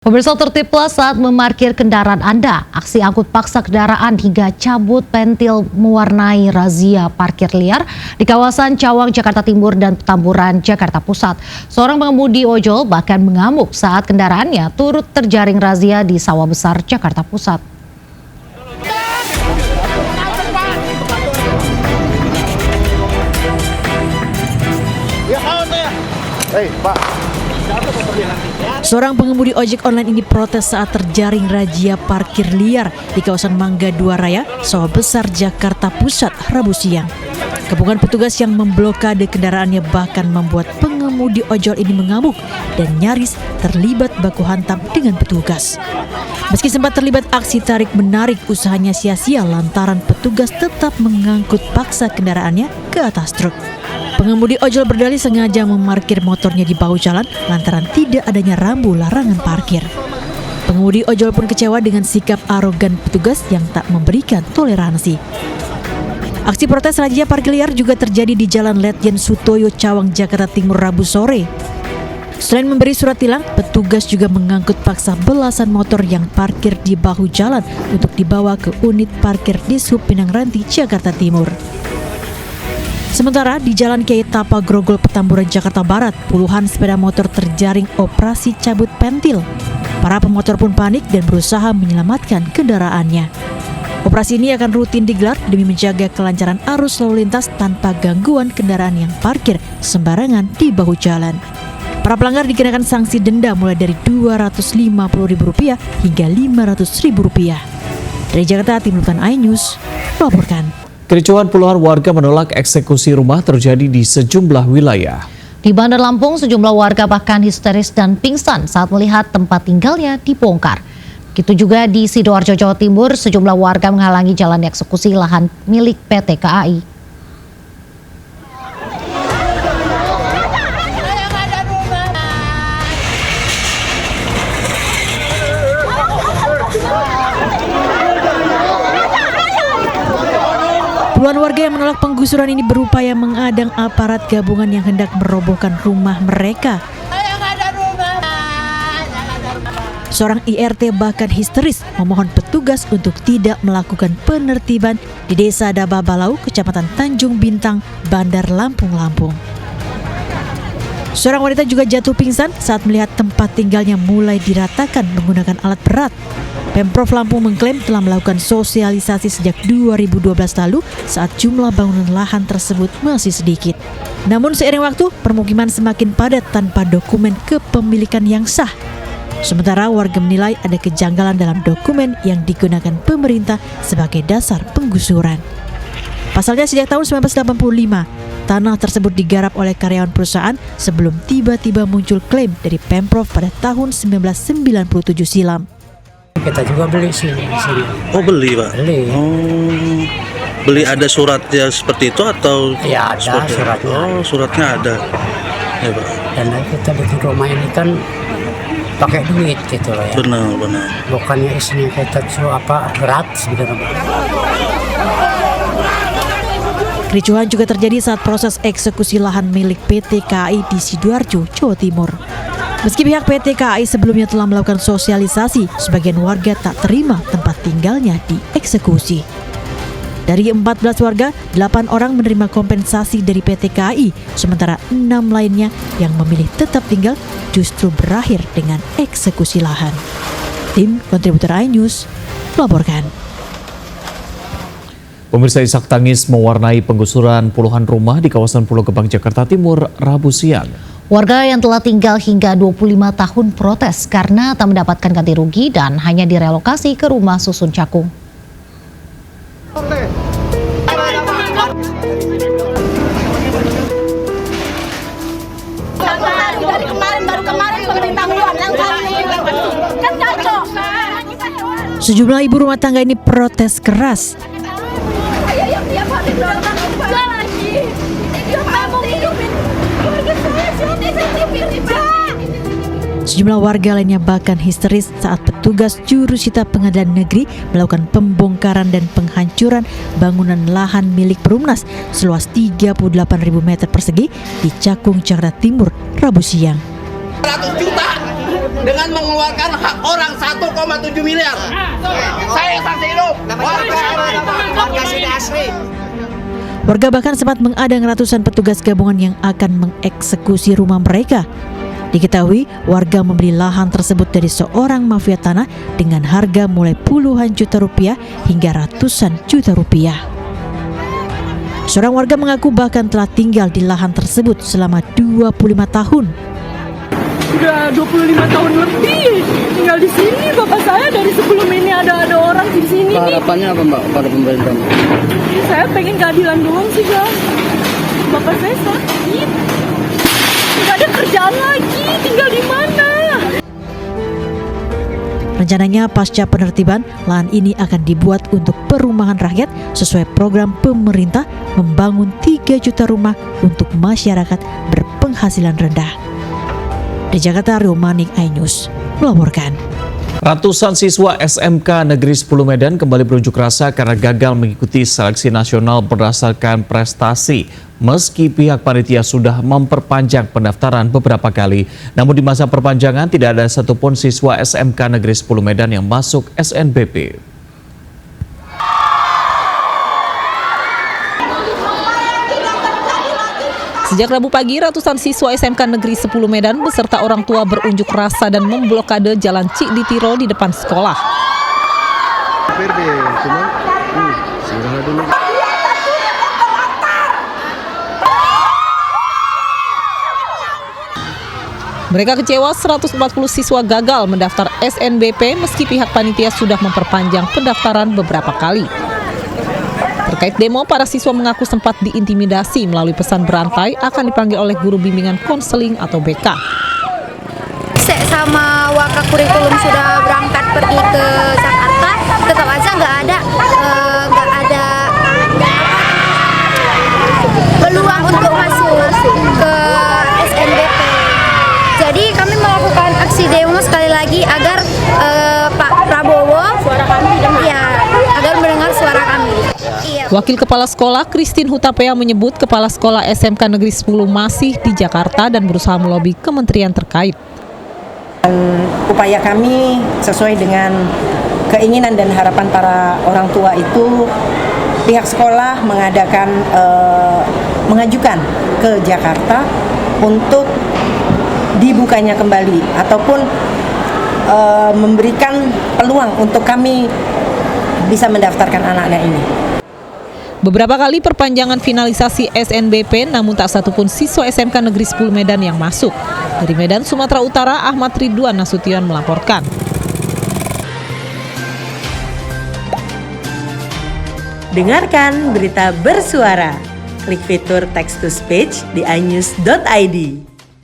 Pemirsa, tertiblah saat memarkir kendaraan Anda. Aksi angkut paksa kendaraan hingga cabut pentil mewarnai razia parkir liar di kawasan Cawang, Jakarta Timur dan Petamburan, Jakarta Pusat. Seorang pengemudi ojol bahkan mengamuk saat kendaraannya turut terjaring razia di Sawah Besar, Jakarta Pusat. Seorang pengemudi ojek online ini protes saat terjaring razia parkir liar di kawasan Mangga Dua Raya, Sawah Besar, Jakarta Pusat, Rabu siang. Gabungan petugas yang memblokade kendaraannya bahkan membuat pengemudi ojol ini mengamuk dan nyaris terlibat baku hantam dengan petugas. Meski sempat terlibat aksi tarik-menarik, usahanya sia-sia lantaran petugas tetap mengangkut paksa kendaraannya ke atas truk. Pengemudi ojol berdalih sengaja memarkir motornya di bahu jalan lantaran tidak adanya rambu larangan parkir. Pengemudi ojol pun kecewa dengan sikap arogan petugas yang tak memberikan toleransi. Aksi protes razia parkir liar juga terjadi di Jalan Letjen Sutoyo, Cawang, Jakarta Timur, Rabu sore. Selain memberi surat tilang, petugas juga mengangkut paksa belasan motor yang parkir di bahu jalan untuk dibawa ke unit parkir di Sub Pinang Ranti, Jakarta Timur. Sementara di Jalan Kiai Tapa Grogol, Petamburan, Jakarta Barat, puluhan sepeda motor terjaring operasi cabut pentil. Para pemotor pun panik dan berusaha menyelamatkan kendaraannya. Operasi ini akan rutin digelar demi menjaga kelancaran arus lalu lintas tanpa gangguan kendaraan yang parkir sembarangan di bahu jalan. Para pelanggar dikenakan sanksi denda mulai dari Rp250.000 hingga Rp500.000. Dari Jakarta, Tim Liputan iNews melaporkan. Kericuhan puluhan warga menolak eksekusi rumah terjadi di sejumlah wilayah. Di Bandar Lampung, sejumlah warga bahkan histeris dan pingsan saat melihat tempat tinggalnya dibongkar. Begitu juga di Sidoarjo, Jawa Timur, sejumlah warga menghalangi jalan eksekusi lahan milik PT KAI. Puluhan warga yang menolak penggusuran ini berupaya mengadang aparat gabungan yang hendak merobohkan rumah mereka. Seorang IRT bahkan histeris memohon petugas untuk tidak melakukan penertiban di Desa Dababalau, Kecamatan Tanjung Bintang, Bandar Lampung. Seorang wanita juga jatuh pingsan saat melihat tempat tinggalnya mulai diratakan menggunakan alat berat. Pemprov Lampung mengklaim telah melakukan sosialisasi sejak 2012 lalu saat jumlah bangunan lahan tersebut masih sedikit. Namun seiring waktu, permukiman semakin padat tanpa dokumen kepemilikan yang sah. Sementara warga menilai ada kejanggalan dalam dokumen yang digunakan pemerintah sebagai dasar penggusuran. Pasalnya sejak tahun 1985, tanah tersebut digarap oleh karyawan perusahaan sebelum tiba-tiba muncul klaim dari Pemprov pada tahun 1997 silam. Kita juga beli sih. Oh, beli, Pak? Beli. Oh, beli ada suratnya seperti itu atau? Ya ada suratnya. Oh, suratnya ada. Ya, Pak. Dan kita bikin rumah ini kan pakai duit gitu loh ya. Benar. Bukannya isinya kita gratis gitu. Kericuhan juga terjadi saat proses eksekusi lahan milik PT KAI di Sidoarjo, Jawa Timur. Meski pihak PT KAI sebelumnya telah melakukan sosialisasi, sebagian warga tak terima tempat tinggalnya dieksekusi. Dari 14 warga, 8 orang menerima kompensasi dari PT KAI, sementara 6 lainnya yang memilih tetap tinggal justru berakhir dengan eksekusi lahan. Tim Kontributor iNews melaporkan. Pemirsa, isak tangis mewarnai penggusuran puluhan rumah di kawasan Pulau Gebang, Jakarta Timur, Rabu siang. Warga yang telah tinggal hingga 25 tahun protes karena tak mendapatkan ganti rugi dan hanya direlokasi ke rumah susun Cakung. Sejumlah ibu rumah tangga ini protes keras. Sejumlah warga lainnya bahkan histeris saat petugas jurusita Pengadilan Negeri melakukan pembongkaran dan penghancuran bangunan lahan milik Perumnas seluas 38.000 meter persegi di Cakung, Jakarta Timur, Rabu siang. 100 juta dengan mengeluarkan hak orang 1,7 miliar. Saya saksi hidup. Warga sini asli. Warga bahkan sempat mengadang ratusan petugas gabungan yang akan mengeksekusi rumah mereka. Diketahui warga membeli lahan tersebut dari seorang mafia tanah dengan harga mulai puluhan juta rupiah hingga ratusan juta rupiah. Seorang warga mengaku bahkan telah tinggal di lahan tersebut selama 25 tahun. Udah 25 tahun lebih tinggal di sini. Bapak saya dari sebelum ini ada orang di sini. Harapannya apa Mbak pada pemerintah? Saya pengen keadilan doang sih, Bang. Bapak saya sakit. Nggak ada kerjaan lagi, tinggal di mana? Rencananya pasca penertiban, lahan ini akan dibuat untuk perumahan rakyat sesuai program pemerintah membangun 3 juta rumah untuk masyarakat berpenghasilan rendah. Di Jakarta, Rio Manik, iNews melaporkan. Ratusan siswa SMK Negeri 10 Medan kembali berunjuk rasa karena gagal mengikuti seleksi nasional berdasarkan prestasi. Meski pihak panitia sudah memperpanjang pendaftaran beberapa kali, namun di masa perpanjangan tidak ada satupun siswa SMK Negeri 10 Medan yang masuk SNBP. Sejak Rabu pagi, ratusan siswa SMK Negeri 10 Medan beserta orang tua berunjuk rasa dan memblokade Jalan Cikditiro di depan sekolah. Mereka kecewa 140 siswa gagal mendaftar SNBP meski pihak panitia sudah memperpanjang pendaftaran beberapa kali. Terkait demo, para siswa mengaku sempat diintimidasi melalui pesan berantai akan dipanggil oleh guru bimbingan konseling atau BK. Sama Waka Kurikulum sudah berangkat pergi ke Jakarta, tetap aja nggak ada peluang untuk masuk ke SNBP. Jadi kami melakukan aksi demo sekali lagi agar Pak Prabowo agar mendengar suara kami. Wakil Kepala Sekolah Christine Hutapea menyebut Kepala Sekolah SMK Negeri 10 masih di Jakarta dan berusaha melobi kementerian terkait. Upaya kami sesuai dengan keinginan dan harapan para orang tua itu, pihak sekolah mengajukan ke Jakarta untuk dibukanya kembali ataupun memberikan peluang untuk kami bisa mendaftarkan anak-anak ini. Beberapa kali perpanjangan finalisasi SNBP, namun tak satupun siswa SMK Negeri 10 Medan yang masuk. Dari Medan, Sumatera Utara, Ahmad Ridwan Nasution melaporkan. Dengarkan berita bersuara. Klik fitur text to speech di iNews.id.